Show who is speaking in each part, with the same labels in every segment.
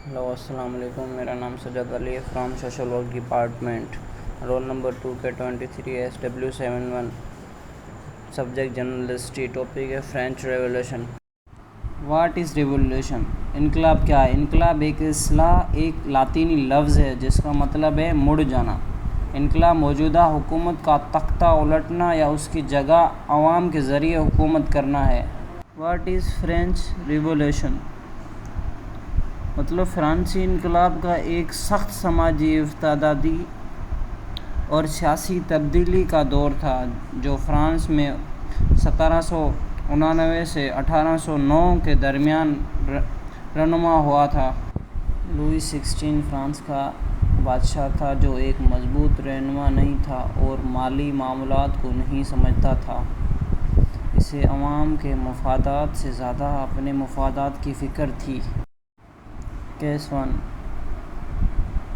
Speaker 1: Hello السلام علیکم، میرا نام سجاد علی ہے from social work department, roll number 2K23SW71، subject general history, topic ہے French revolution. What is revolution? انقلاب کیا ہے؟ انقلاب ایک ایک لاطینی لفظ ہے جس کا مطلب ہے مڑ جانا۔ انقلاب موجودہ حکومت کا تختہ الٹنا یا اس کی جگہ عوام کے ذریعے حکومت کرنا ہے۔ What is French revolution? مطلب فرانسیسی انقلاب کا ایک سخت سماجی، اقتصادی اور سیاسی تبدیلی کا دور تھا جو فرانس میں 1799 سے 1809 کے درمیان رونما ہوا تھا۔ لوئی 16 فرانس کا بادشاہ تھا جو ایک مضبوط رہنما نہیں تھا اور مالی معاملات کو نہیں سمجھتا تھا۔ اسے عوام کے مفادات سے زیادہ اپنے مفادات کی فکر تھی۔ Case 1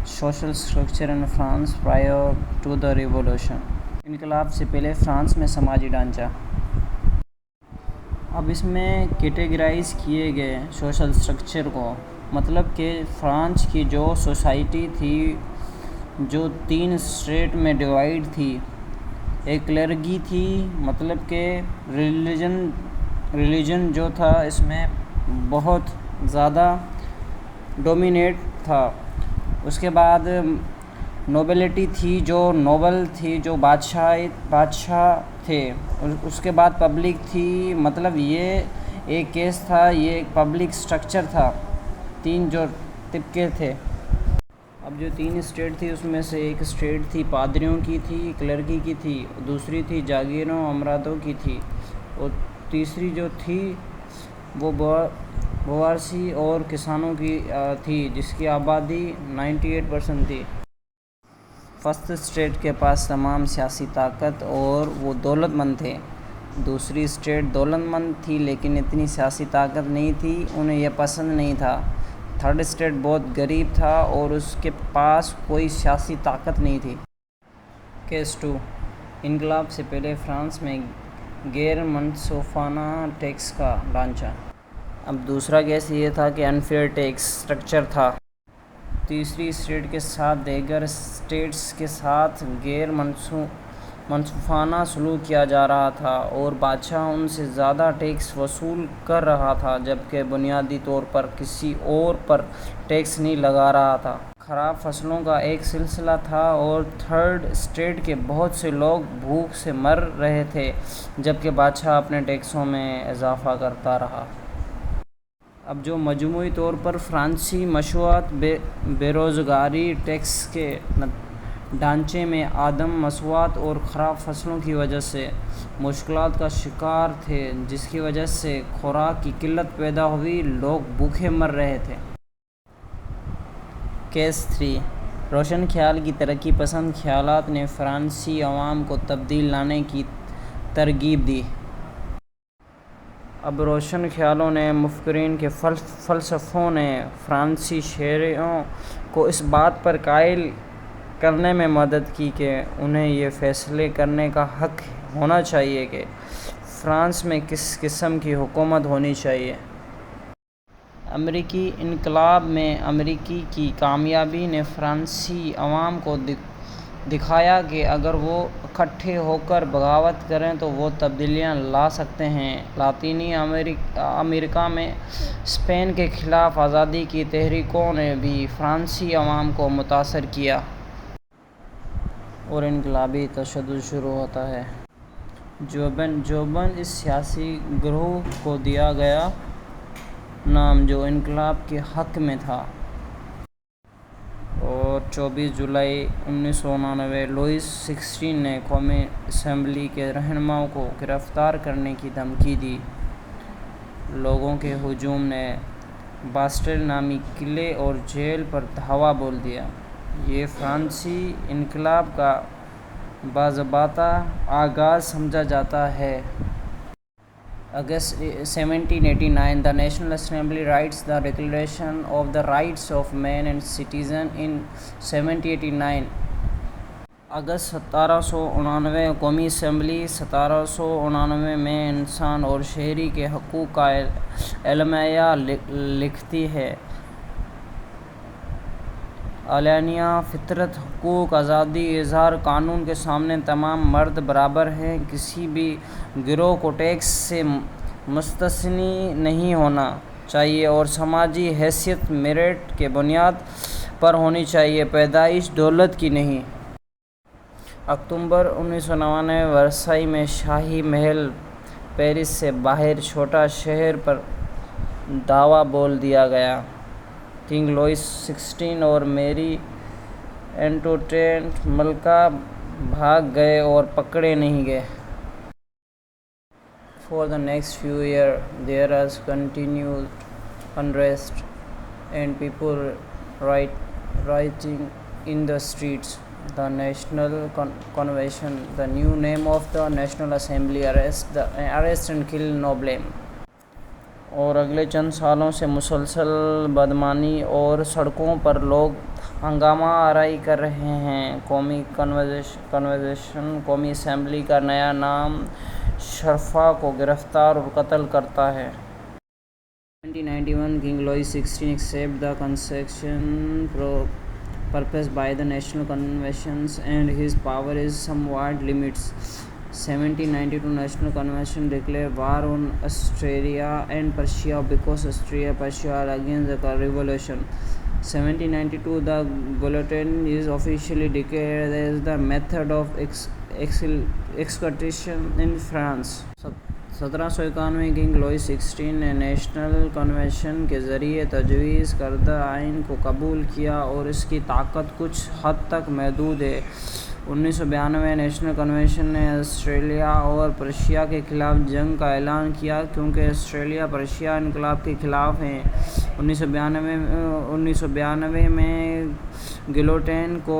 Speaker 1: social structure in France prior to the revolution. انقلاب سے پہلے فرانس میں سماجی ڈھانچہ۔ اب اس میں کیٹیگرائز کیے گئے سوشل اسٹرکچر کو، مطلب کہ فرانس کی جو سوسائٹی تھی جو 3 اسٹیٹ میں ڈیوائڈ تھی۔ ایک کلرگی تھی، مطلب کہ ریلیجن جو تھا اس میں بہت زیادہ ڈومینیٹ تھا۔ اس کے بعد نوبلٹی تھی جو نوبل تھی، جو بادشاہ تھے۔ اس کے بعد پبلک تھی، مطلب یہ ایک کیس تھا، یہ ایک پبلک سٹرکچر تھا۔ 3 جو طبقے تھے۔ اب جو 3 اسٹیٹ تھی اس میں سے ایک اسٹیٹ تھی پادریوں کی تھی، کلرکی کی تھی، دوسری تھی جاگیروں امراتوں کی تھی، اور تیسری جو تھی وہ بوارسی اور کسانوں کی تھی جس کی آبادی 98% تھی۔ فرسٹ اسٹیٹ کے پاس تمام سیاسی طاقت اور وہ دولت مند تھے۔ دوسری اسٹیٹ دولت مند تھی لیکن اتنی سیاسی طاقت نہیں تھی، انہیں یہ پسند نہیں تھا۔ تھرڈ اسٹیٹ بہت غریب تھا اور اس کے پاس کوئی سیاسی طاقت نہیں تھی۔ کیس 2 انقلاب سے پہلے فرانس میں غیر منصفانہ ٹیکس کا ڈھانچہ۔ اب دوسرا کیس یہ تھا کہ انفیئر ٹیکس سٹرکچر تھا۔ تیسری اسٹیٹ کے ساتھ دیگر اسٹیٹس کے ساتھ غیر منصفانہ سلوک کیا جا رہا تھا اور بادشاہ ان سے زیادہ ٹیکس وصول کر رہا تھا جبکہ بنیادی طور پر کسی اور پر ٹیکس نہیں لگا رہا تھا۔ خراب فصلوں کا ایک سلسلہ تھا اور تھرڈ اسٹیٹ کے بہت سے لوگ بھوک سے مر رہے تھے جبکہ بادشاہ اپنے ٹیکسوں میں اضافہ کرتا رہا۔ اب جو مجموعی طور پر فرانسیسی معیشت بے روزگاری، ٹیکس کے ڈھانچے میں عدم مساوات اور خراب فصلوں کی وجہ سے مشکلات کا شکار تھے، جس کی وجہ سے خوراک کی قلت پیدا ہوئی، لوگ بھوکے مر رہے تھے۔ کیس 3 روشن خیال کی ترقی پسند خیالات نے فرانسیسی عوام کو تبدیلی لانے کی ترغیب دی۔ اب روشن خیالوں نے، مفکرین کے فلسفوں نے فرانسیسی شہریوں کو اس بات پر قائل کرنے میں مدد کی کہ انہیں یہ فیصلے کرنے کا حق ہونا چاہیے کہ فرانس میں کس قسم کی حکومت ہونی چاہیے۔ امریکی انقلاب میں امریکہ کی کامیابی نے فرانسیسی عوام کو دکھایا کہ اگر وہ اکٹھے ہو کر بغاوت کریں تو وہ تبدیلیاں لا سکتے ہیں۔ لاطینی امریکہ میں اسپین کے خلاف آزادی کی تحریکوں نے بھی فرانسیسی عوام کو متاثر کیا۔ اور انقلابی تشدد شروع ہوتا ہے۔ جوبن اس سیاسی گروہ کو دیا گیا نام جو انقلاب کے حق میں تھا۔ اور 24 جولائی 1999 لوئیس 16 نے قومی اسمبلی کے رہنماؤں کو گرفتار کرنے کی دھمکی دی۔ لوگوں کے ہجوم نے باسٹیل نامی قلعے اور جیل پر دھاوا بول دیا۔ یہ فرانسیسی انقلاب کا باضابطہ آغاز سمجھا جاتا ہے۔ اگست 1789 The National Assembly writes the Declaration of the Rights of Man and Citizen in 1789۔ اگست 1789 قومی اسمبلی 1789 میں انسان اور شہری کے حقوق کا اعلامیہ لکھتی ہے۔ علانیہ فطرت، حقوق، آزادی اظہار، قانون کے سامنے تمام مرد برابر ہیں، کسی بھی گروہ کو ٹیکس سے مستثنی نہیں ہونا چاہیے اور سماجی حیثیت میرٹ کی بنیاد پر ہونی چاہیے، پیدائش دولت کی نہیں۔ اکتوبر 1999 ورسائی میں شاہی محل پیرس سے باہر چھوٹا شہر پر دھاوا بول دیا گیا۔ کنگ لوئس 16 اور میری انٹوینیٹ ملکہ بھاگ گئے اور پکڑے نہیں گئے۔ For the next few years, there was continued unrest and people rioting in the streets. The National Convention, the new name of the National Assembly, arrest and kill no blame. اور اگلے چند سالوں سے مسلسل بدامنی اور سڑکوں پر لوگ ہنگامہ آرائی کر رہے ہیں۔ قومی کنونشن قومی اسمبلی کا نیا نام شرفا کو گرفتار اور قتل کرتا ہے۔ 1791 King Louis XVI accepted the constitution proposed by the National Convention and his power is somewhat limited. 1792 National Convention declared war on Austria and Prussia because Austria and Prussia are against the revolution. 1792 the guillotine is officially declared as the method of execution in France. 1791 king Louis 16 نے national convention کے ذریعے تجویز کردہ آئین کو قبول کیا اور اس کی طاقت کچھ حد تک محدود ہے۔ 1992 نیشنل کنونشن نے آسٹریا اور پرشیا کے خلاف جنگ کا اعلان کیا کیونکہ آسٹریلیا پرشیا انقلاب کے خلاف ہیں۔ 1992 میں گلوٹین کو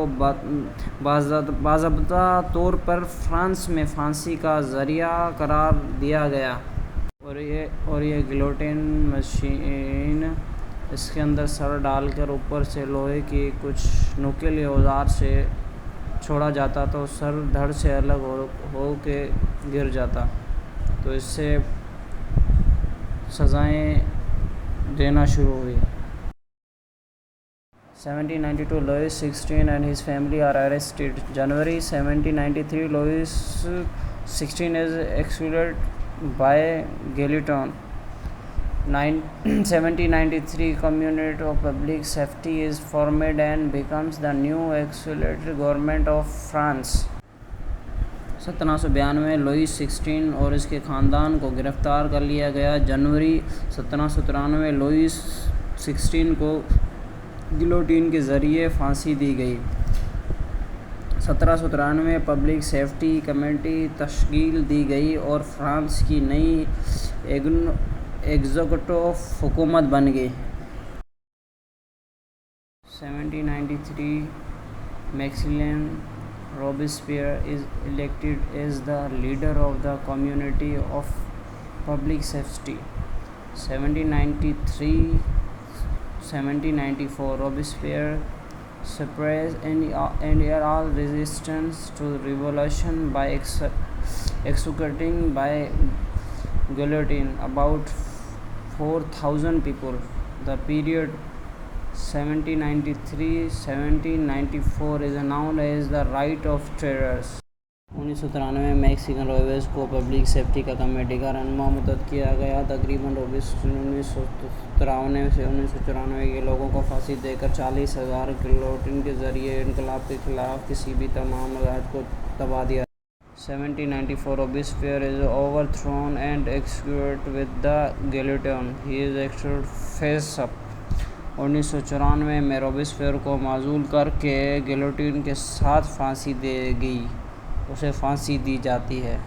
Speaker 1: باضابطہ طور پر فرانس میں پھانسی کا ذریعہ قرار دیا گیا اور یہ گلوٹین مشین اس کے اندر سر ڈال کر اوپر سے لوہے کی کچھ نوکیلے اوزار سے چھوڑا جاتا تو سر دھڑ سے الگ ہو کے گر جاتا، تو اس سے سزائیں دینا شروع ہوئی۔ 1792 Louis XVI and his family are arrested. January 1793 Louis XVI is executed by guillotine. 1793 Committee of Public Safety is formed and becomes the new executive government of France. 1792 Louis 16 اور اس کے خاندان کو گرفتار کر لیا گیا۔ جنوری 1793 لوئس 16 کو گلوٹین کے ذریعے پھانسی دی گئی۔ 1793 پبلک سیفٹی کمیٹی تشکیل دی گئی اور فرانس کی نئی ایگزیکٹو حکومت بن گئی۔ 1793 میکسیملین روبیسپیئر is elected as the leader of the Committee of Public Safety. 1794 Robespierre suppressed and all resistance to revolution by executing by guillotine about 4,000 people. The period 1793-1794 is known as the Reign of Terror. 1993 میں Mexican روبیز کو public safety کا committee کا رہنما متعین کیا گیا۔ تقریباً روبیز 1993 سے 1994 کے لوگوں کو پھانسی دے کر 40,000 گلوٹین کے ذریعے انقلاب کے خلاف کسی بھی تمام عہد کو دبا دیا۔ 1794 Robespierre is overthrown and executed with the guillotine. He is executed face up. 1994 میں روبیسپیئر کو معزول کر کے گلوٹین کے ساتھ اسے پھانسی دی جاتی ہے۔